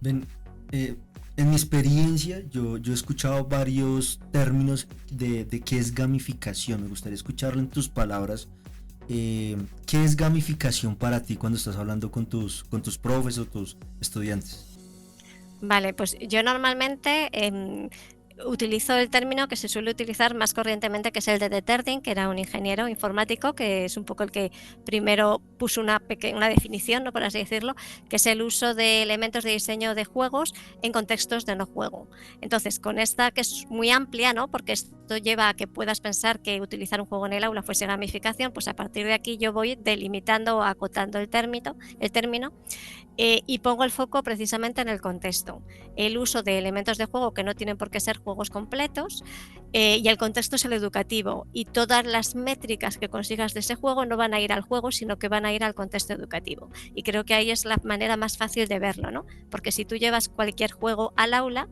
Ven, eh, en mi experiencia, yo he escuchado varios términos de qué es gamificación. Me gustaría escucharlo en tus palabras. ¿Qué es gamificación para ti cuando estás hablando con tus profes o tus estudiantes? Vale, pues yo normalmente utilizo el término que se suele utilizar más corrientemente, que es el de Deterding, que era un ingeniero informático, que es un poco el que primero puso una definición, ¿no? Por así decirlo, que es el uso de elementos de diseño de juegos en contextos de no juego. Entonces, con esta que es muy amplia, ¿no? Porque esto lleva a que puedas pensar que utilizar un juego en el aula fuese gamificación, pues a partir de aquí yo voy delimitando o acotando el término y pongo el foco precisamente en el contexto, el uso de elementos de juego que no tienen por qué ser juegos completos, y el contexto es el educativo, y todas las métricas que consigas de ese juego no van a ir al juego, sino que van a ir al contexto educativo. Y creo que ahí es la manera más fácil de verlo, ¿no? Porque si tú llevas cualquier juego al aula,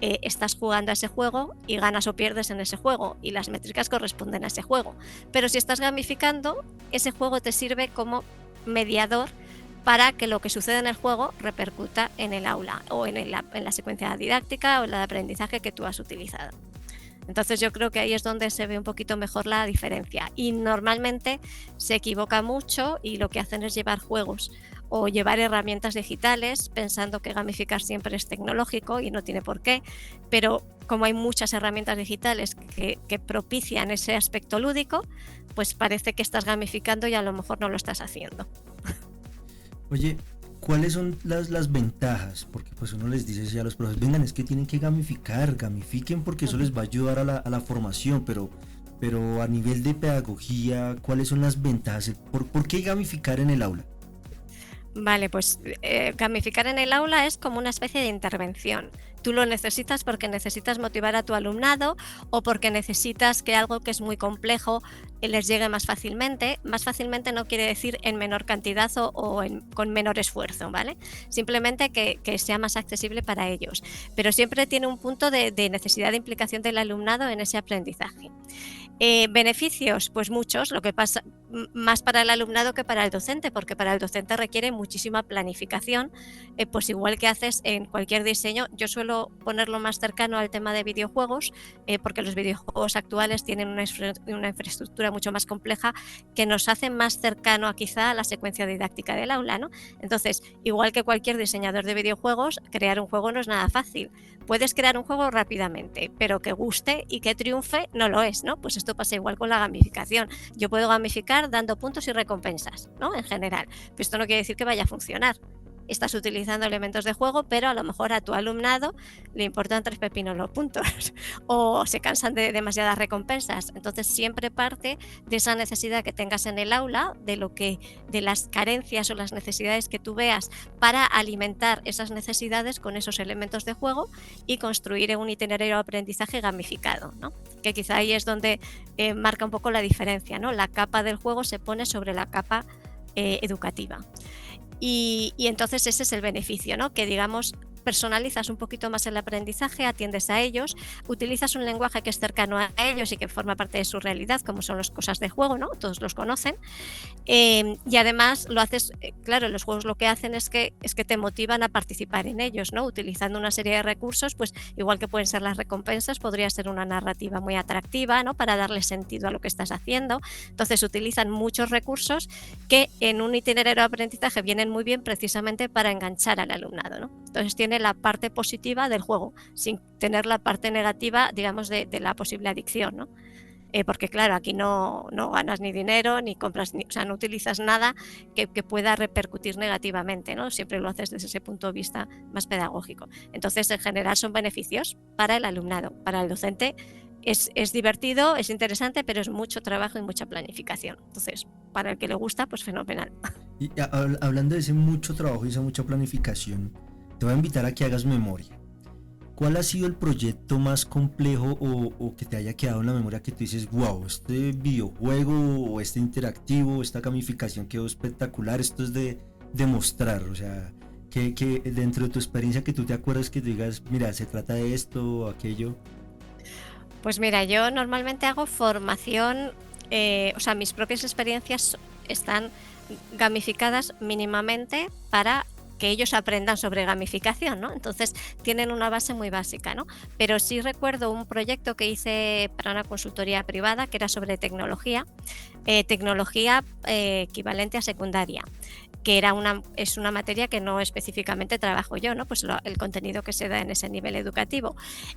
estás jugando a ese juego y ganas o pierdes en ese juego, y las métricas corresponden a ese juego. Pero si estás gamificando, ese juego te sirve como mediador para que lo que sucede en el juego repercuta en el aula o en la secuencia didáctica o en el aprendizaje que tú has utilizado. Entonces yo creo que ahí es donde se ve un poquito mejor la diferencia, y normalmente se equivoca mucho y lo que hacen es llevar juegos o llevar herramientas digitales pensando que gamificar siempre es tecnológico, y no tiene por qué, pero como hay muchas herramientas digitales que propician ese aspecto lúdico, pues parece que estás gamificando y a lo mejor no lo estás haciendo. Oye, ¿cuáles son las ventajas? Porque pues uno les dice así a los profesores, vengan, es que tienen que gamificar, gamifiquen porque eso les va a ayudar a la formación, pero a nivel de pedagogía, ¿cuáles son las ventajas? ¿Por qué gamificar en el aula? Vale, pues gamificar en el aula es como una especie de intervención. Tú lo necesitas porque necesitas motivar a tu alumnado, o porque necesitas que algo que es muy complejo les llegue más fácilmente. Más fácilmente no quiere decir en menor cantidad con menor esfuerzo, ¿vale? Simplemente que sea más accesible para ellos. Pero siempre tiene un punto de necesidad de implicación del alumnado en ese aprendizaje. Beneficios, pues muchos, lo que pasa más para el alumnado que para el docente, porque para el docente requiere muchísima planificación, pues igual que haces en cualquier diseño. Yo suelo ponerlo más cercano al tema de videojuegos, porque los videojuegos actuales tienen una infraestructura mucho más compleja que nos hace más cercano a quizá a la secuencia didáctica del aula, ¿no? Entonces, igual que cualquier diseñador de videojuegos, crear un juego no es nada fácil. Puedes crear un juego rápidamente, pero que guste y que triunfe no lo es, ¿no? Pues esto pasa igual con la gamificación. Yo puedo gamificar dando puntos y recompensas, ¿no? En general. Pero esto no quiere decir que vaya a funcionar. Estás utilizando elementos de juego, pero a lo mejor a tu alumnado le importan tres pepinos los puntos o se cansan de demasiadas recompensas. Entonces siempre parte de esa necesidad que tengas en el aula, de las carencias o las necesidades que tú veas, para alimentar esas necesidades con esos elementos de juego y construir un itinerario de aprendizaje gamificado, ¿no? Que quizá ahí es donde marca un poco la diferencia, ¿no? La capa del juego se pone sobre la capa educativa. Y entonces ese es el beneficio, ¿no? Que digamos personalizas un poquito más el aprendizaje, atiendes a ellos, utilizas un lenguaje que es cercano a ellos y que forma parte de su realidad, como son las cosas de juego, ¿no? Todos los conocen. Y además lo haces, claro, los juegos lo que hacen es que te motivan a participar en ellos, ¿no? Utilizando una serie de recursos, pues igual que pueden ser las recompensas, podría ser una narrativa muy atractiva, ¿no? Para darle sentido a lo que estás haciendo. Entonces utilizan muchos recursos que en un itinerario de aprendizaje vienen muy bien precisamente para enganchar al alumnado, ¿no? Entonces tiene la parte positiva del juego, sin tener la parte negativa, digamos, de la posible adicción, ¿no? Porque claro, aquí no ganas ni dinero, ni compras, o sea, no utilizas nada que pueda repercutir negativamente, ¿no? Siempre lo haces desde ese punto de vista más pedagógico. Entonces, en general son beneficios para el alumnado. Para el docente es divertido, es interesante, pero es mucho trabajo y mucha planificación. Entonces, para el que le gusta, pues fenomenal. Y hablando de ese mucho trabajo y esa mucha planificación, te voy a invitar a que hagas memoria. ¿Cuál ha sido el proyecto más complejo o que te haya quedado en la memoria que tú dices, wow, este videojuego o este interactivo, esta gamificación quedó espectacular, esto es de mostrar, o sea, que dentro de tu experiencia que tú te acuerdas que digas, mira, se trata de esto o aquello? Pues mira, yo normalmente hago formación, o sea, mis propias experiencias están gamificadas mínimamente para que ellos aprendan sobre gamificación, ¿no? Entonces tienen una base muy básica, ¿no? Pero sí recuerdo un proyecto que hice para una consultoría privada que era sobre tecnología, equivalente a secundaria, que es una materia que no específicamente trabajo yo, ¿no? Pues el contenido que se da en ese nivel educativo.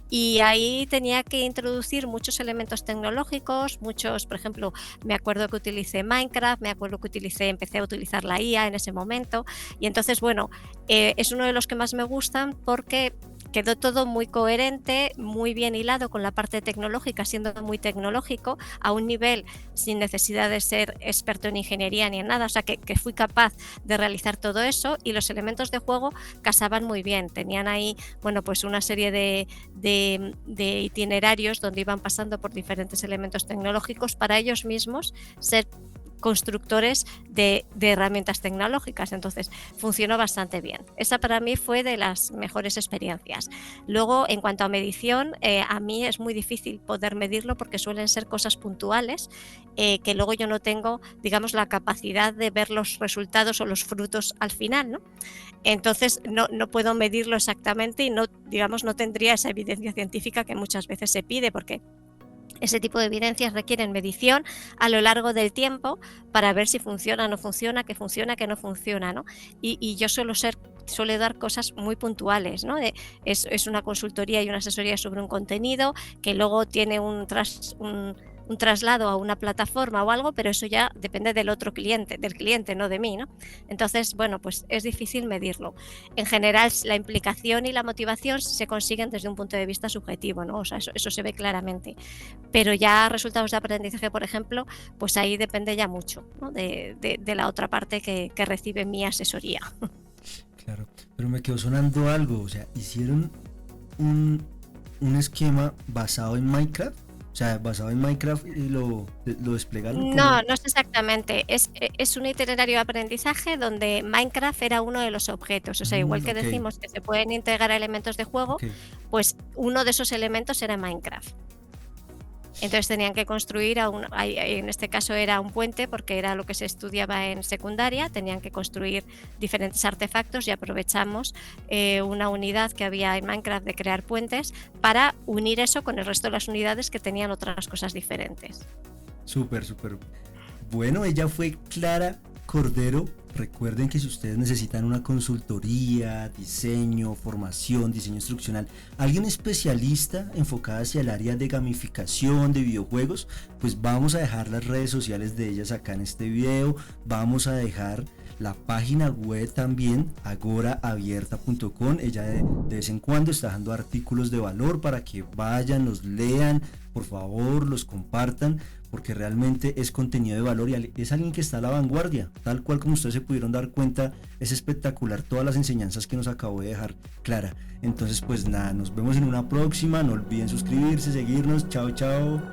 Y ahí tenía que introducir muchos elementos tecnológicos, por ejemplo, me acuerdo que utilicé Minecraft, me acuerdo que empecé a utilizar la IA en ese momento, y entonces, bueno, es uno de los que más me gustan porque quedó todo muy coherente, muy bien hilado con la parte tecnológica, siendo muy tecnológico, a un nivel sin necesidad de ser experto en ingeniería ni en nada, o sea que fui capaz de realizar todo eso, y los elementos de juego casaban muy bien. Tenían ahí, bueno, pues una serie de itinerarios donde iban pasando por diferentes elementos tecnológicos para ellos mismos ser constructores de herramientas tecnológicas. Entonces funcionó bastante bien. Esa para mí fue de las mejores experiencias. Luego, en cuanto a medición, a mí es muy difícil poder medirlo porque suelen ser cosas puntuales, que luego yo no tengo, digamos, la capacidad de ver los resultados o los frutos al final, ¿no? Entonces no puedo medirlo exactamente y no, digamos, no tendría esa evidencia científica que muchas veces se pide, porque ese tipo de evidencias requieren medición a lo largo del tiempo para ver si funciona o no funciona, que no funciona, ¿no? Y yo suelo dar cosas muy puntuales, ¿no? Es una consultoría y una asesoría sobre un contenido que luego tiene un traslado a una plataforma o algo, pero eso ya depende del cliente, no de mí, ¿no? Entonces, bueno, pues es difícil medirlo. En general, la implicación y la motivación se consiguen desde un punto de vista subjetivo, ¿no? O sea, eso se ve claramente. Pero ya resultados de aprendizaje, por ejemplo, pues ahí depende ya mucho, ¿no? de la otra parte que recibe mi asesoría. Claro, pero me quedó sonando algo, o sea, hicieron un esquema basado en Minecraft. O sea, basado en Minecraft y lo desplegaron como... No es exactamente. Es un itinerario de aprendizaje donde Minecraft era uno de los objetos. O sea, igual que ok, decimos que se pueden integrar elementos de juego, ok. pues uno de esos elementos era Minecraft. Entonces tenían que construir, en este caso era un puente porque era lo que se estudiaba en secundaria, tenían que construir diferentes artefactos y aprovechamos una unidad que había en Minecraft de crear puentes para unir eso con el resto de las unidades que tenían otras cosas diferentes. Súper. Bueno, ella fue Clara Cordero. Recuerden que si ustedes necesitan una consultoría, diseño, formación, diseño instruccional, alguien especialista enfocada hacia el área de gamificación, de videojuegos, pues vamos a dejar las redes sociales de ellas acá en este video. Vamos a dejar la página web también, agoraabierta.com. Ella de vez en cuando está dejando artículos de valor para que vayan, los lean, por favor, los compartan, porque realmente es contenido de valor y es alguien que está a la vanguardia, tal cual como ustedes se pudieron dar cuenta. Es espectacular todas las enseñanzas que nos acabó de dejar Clara. Entonces, pues nada, nos vemos en una próxima. No olviden suscribirse, seguirnos. Chao.